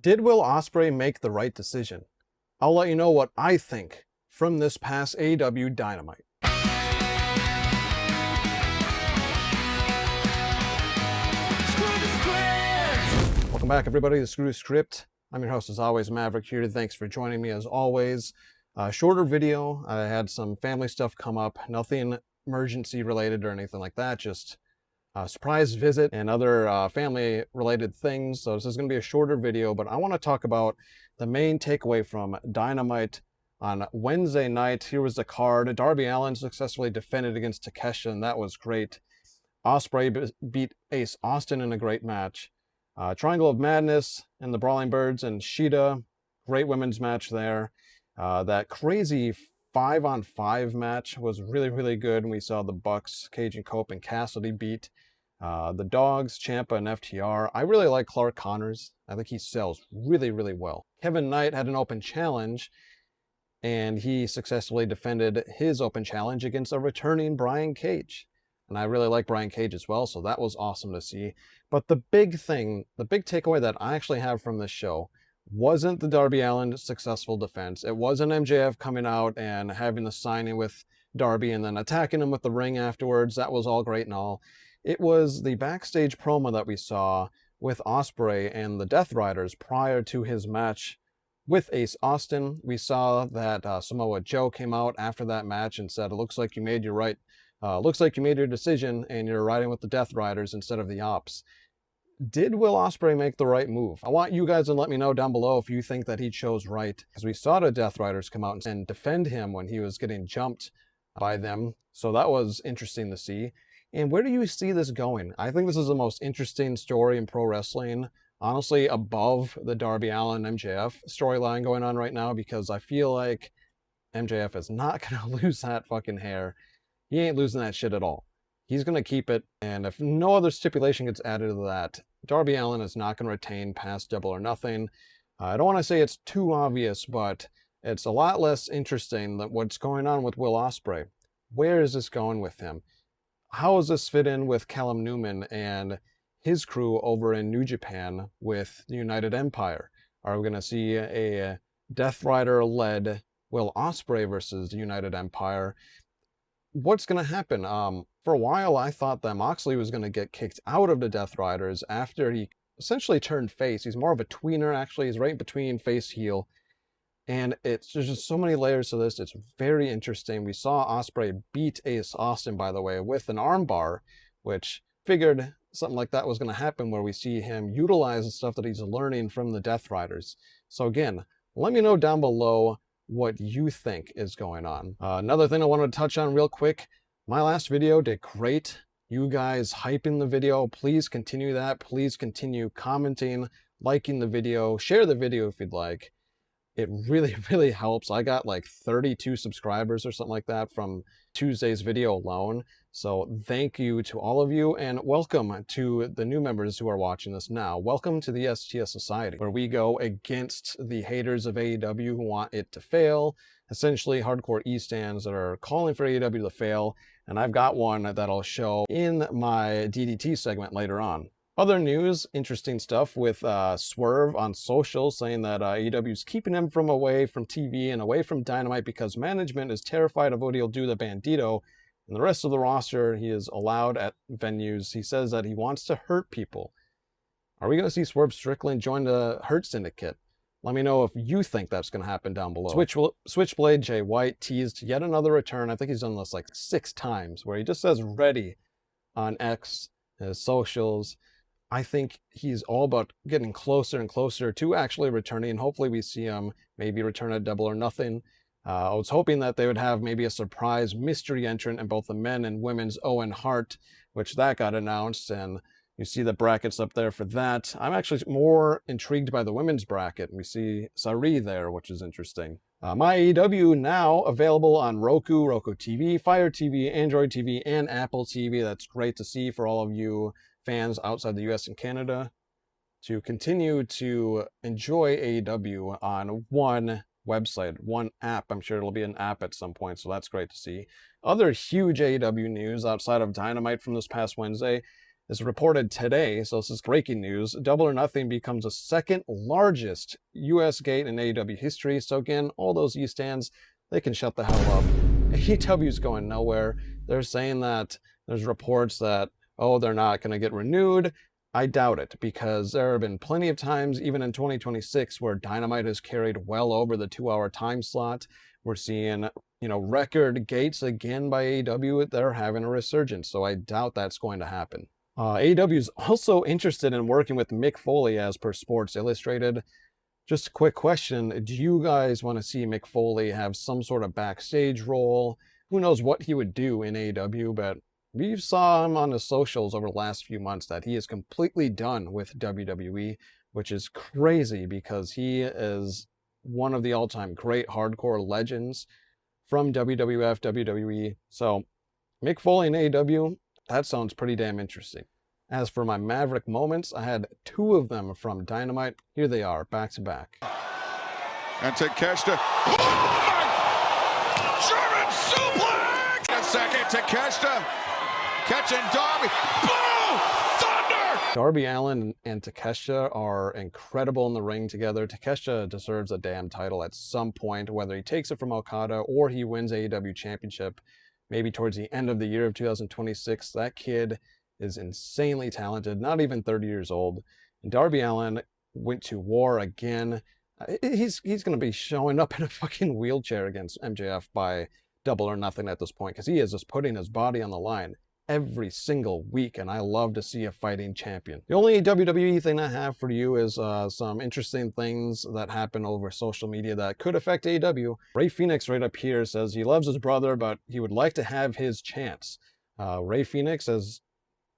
Did Will Ospreay make the right decision? I'll let you know what I think from this past AEW Dynamite. Welcome back, everybody, to Screw Script. I'm your host, as always, Maverick here. Thanks for joining me, as always. Shorter video. I had some family stuff come up. Nothing emergency related or anything like that. Just a surprise visit and other family related things. So this is going to be a shorter video, but I want to talk about the main takeaway from Dynamite on Wednesday night. Here was the card. Darby Allin successfully defended against Takeshita, and that was great. Ospreay beat Ace Austin in a great match. Triangle of Madness and the Brawling Birds and Shida, great women's match there. That crazy 5-on-5 match was really, really good. And we saw the Bucks, Cage and Cope, and Cassidy beat the Dogs, Ciampa, and FTR. I really like Clark Connors. I think he sells really, really well. Kevin Knight had an open challenge, and he successfully defended his open challenge against a returning Brian Cage. And I really like Brian Cage as well, so that was awesome to see. But the big thing, the big takeaway that I actually have from this show wasn't the Darby Allin successful defense. It wasn't MJF coming out and having the signing with Darby and then attacking him with the ring afterwards. That was all great and all. It was the backstage promo that we saw with Ospreay and the Death Riders prior to his match with Ace Austin. We saw that Samoa Joe came out after that match and said, "It looks like you made your decision and you're riding with the Death Riders instead of the Ops." Did Will Ospreay make the right move? I want you guys to let me know down below if you think that he chose right, because we saw the Death Riders come out and defend him when he was getting jumped by them. So that was interesting to see. And where do you see this going? I think this is the most interesting story in pro wrestling, honestly, above the Darby Allin MJF storyline going on right now, because I feel like MJF is not going to lose that fucking hair. He ain't losing that shit at all. He's going to keep it, and if no other stipulation gets added to that, Darby Allin is not going to retain past Double or Nothing. I don't want to say it's too obvious, but it's a lot less interesting than what's going on with Will Ospreay. Where is this going with him? How does this fit in with Callum Newman and his crew over in New Japan with the United Empire? Are we going to see a Death Rider-led Will Ospreay versus the United Empire? What's going to happen? For a while, I thought that Moxley was going to get kicked out of the Death Riders after he essentially turned face. He's more of a tweener, actually. He's right between face heel. And there's just so many layers to this. It's very interesting. We saw Ospreay beat Ace Austin, by the way, with an armbar, which figured something like that was going to happen, where we see him utilize the stuff that he's learning from the Death Riders. So again, let me know down below what you think is going on. Another thing I wanted to touch on real quick. My last video did great. You guys hyping the video. Please continue that. Please continue commenting, liking the video, share the video if you'd like. It really, really helps. I got like 32 subscribers or something like that from Tuesday's video alone. So thank you to all of you, and welcome to the new members who are watching this now. Welcome to the STS Society, where we go against the haters of AEW who want it to fail. Essentially, hardcore E-stands that are calling for AEW to fail. And I've got one that I'll show in my DDT segment later on. Other news, interesting stuff with Swerve on social saying that AEW is keeping him away from TV and away from Dynamite because management is terrified of what he'll do to Bandito. And the rest of the roster, he is allowed at venues. He says that he wants to hurt people. Are we going to see Swerve Strickland join the Hurt Syndicate? Let me know if you think that's going to happen down below. Switchblade Jay White teased yet another return. I think he's done this like 6 times, where he just says ready on X, his socials. I think he's all about getting closer and closer to actually returning. Hopefully we see him maybe return at Double or Nothing. I was hoping that they would have maybe a surprise mystery entrant in both the men and women's Owen Hart, which that got announced, and you see the brackets up there for that. I'm actually more intrigued by the women's bracket. We see Sari there, which is interesting. My AEW now available on Roku, Roku TV, Fire TV, Android TV, and Apple TV. That's great to see for all of you fans outside the US and Canada to continue to enjoy AEW on one website, one app. I'm sure it'll be an app at some point, so that's great to see. Other huge AEW news outside of Dynamite from this past Wednesday. As reported today, so this is breaking news, Double or Nothing becomes the second largest US gate in AEW history. So again, all those East stands, they can shut the hell up. AEW's going nowhere. They're saying that there's reports that, oh, they're not going to get renewed. I doubt it, because there have been plenty of times, even in 2026, where Dynamite has carried well over the 2-hour time slot. We're seeing, record gates again by AEW. They're having a resurgence, so I doubt that's going to happen. AEW is also interested in working with Mick Foley, as per Sports Illustrated. Just a quick question. Do you guys want to see Mick Foley have some sort of backstage role? Who knows what he would do in AEW, but we saw him on the socials over the last few months that he is completely done with WWE, which is crazy because he is one of the all-time great hardcore legends from WWF, WWE. So Mick Foley in AEW, that sounds pretty damn interesting. As for my Maverick moments, I had 2 of them from Dynamite. Here they are, back to back. And Takeshita. Oh my! German suplex! A second, Takeshita catching Darby. Boom! Thunder! Darby Allin and Takeshita are incredible in the ring together. Takeshita deserves a damn title at some point, whether he takes it from Okada or he wins AEW Championship, maybe towards the end of the year of 2026. That kid is insanely talented, not even 30 years old. And Darby Allin went to war again. He's going to be showing up in a fucking wheelchair against MJF by Double or Nothing at this point, because he is just putting his body on the line every single week, and I love to see a fighting champion. The only WWE thing I have for you is some interesting things that happen over social media that could affect AEW. Ray Phoenix right up here says he loves his brother, but he would like to have his chance. Ray Phoenix has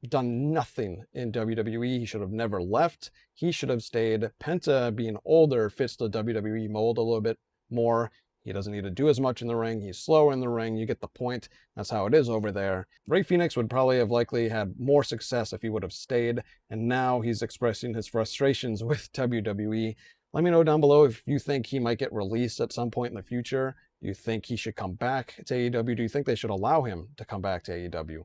done nothing in WWE. He should have never left. He should have stayed. Penta, being older, fits the WWE mold a little bit more. He doesn't need to do as much in the ring. He's slower in the ring. You get the point. That's how it is over there. Ray Phoenix would probably have likely had more success if he would have stayed, and now he's expressing his frustrations with WWE. Let me know down below if you think he might get released at some point in the future. Do you think he should come back to AEW? Do you think they should allow him to come back to AEW?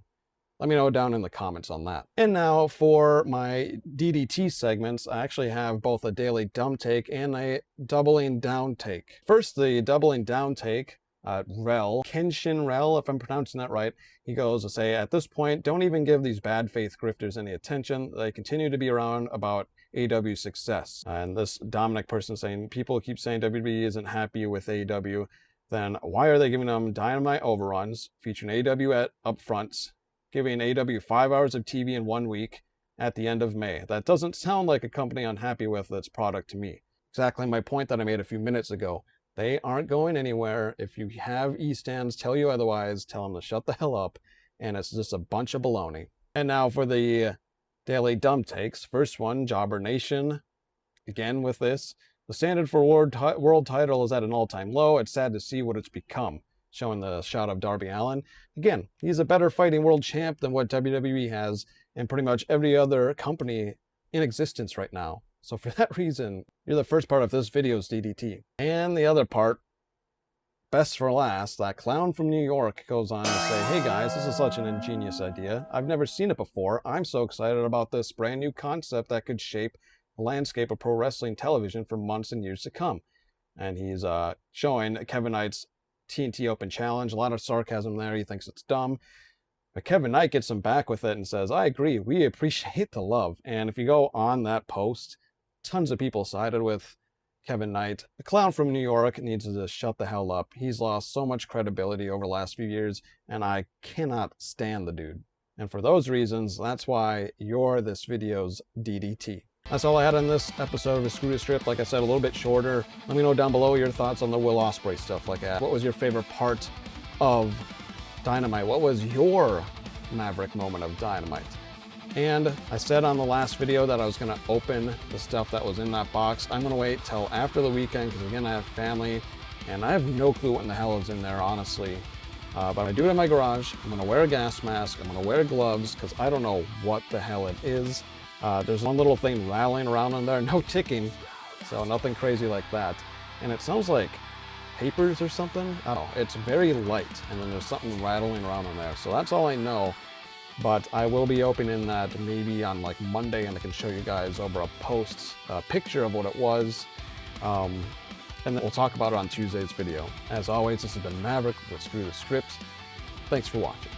Let me know down in the comments on that. And now for my DDT segments, I actually have both a daily dumb take and a doubling down take. First, the doubling down take, Kenshin Rel, if I'm pronouncing that right, he goes to say, at this point, don't even give these bad faith grifters any attention. They continue to be around about AEW's success. And this Dominic person saying, people keep saying WWE isn't happy with AEW, then why are they giving them Dynamite overruns featuring AEW at upfronts, giving AEW 5 hours of TV in 1 week at the end of May? That doesn't sound like a company unhappy with its product to me. Exactly my point that I made a few minutes ago. They aren't going anywhere. If you have E-stands tell you otherwise, tell them to shut the hell up, and it's just a bunch of baloney. And now for the daily dumb takes. First one, Jobber Nation. Again with this. The standard for world title is at an all-time low. It's sad to see what it's become. Showing the shot of Darby Allin. Again, he's a better fighting world champ than what WWE has and pretty much every other company in existence right now. So for that reason, you're the first part of this video's DDT. And the other part, best for last, that clown from New York goes on to say, hey guys, this is such an ingenious idea. I've never seen it before. I'm so excited about this brand new concept that could shape the landscape of pro wrestling television for months and years to come. And he's showing Kevin Knight's TNT Open Challenge. A lot of sarcasm there. He thinks it's dumb. But Kevin Knight gets him back with it and says, I agree. We appreciate the love. And if you go on that post, tons of people sided with Kevin Knight. The clown from New York needs to just shut the hell up. He's lost so much credibility over the last few years, and I cannot stand the dude. And for those reasons, that's why you're this video's DDT. That's all I had on this episode of the Screw Strip. Like I said, a little bit shorter. Let me know down below your thoughts on the Will Ospreay stuff like that. What was your favorite part of Dynamite? What was your Maverick moment of Dynamite? And I said on the last video that I was going to open the stuff that was in that box. I'm going to wait till after the weekend because, again, I have family and I have no clue what in the hell is in there, honestly. But I do it in my garage. I'm going to wear a gas mask. I'm going to wear gloves because I don't know what the hell it is. There's one little thing rattling around in there, no ticking, so nothing crazy like that. And it sounds like papers or something. I don't know. It's very light, and then there's something rattling around in there. So that's all I know. But I will be opening that maybe on like Monday, and I can show you guys over a post picture of what it was. And then we'll talk about it on Tuesday's video. As always, this has been Maverick with Screw the Script. Thanks for watching.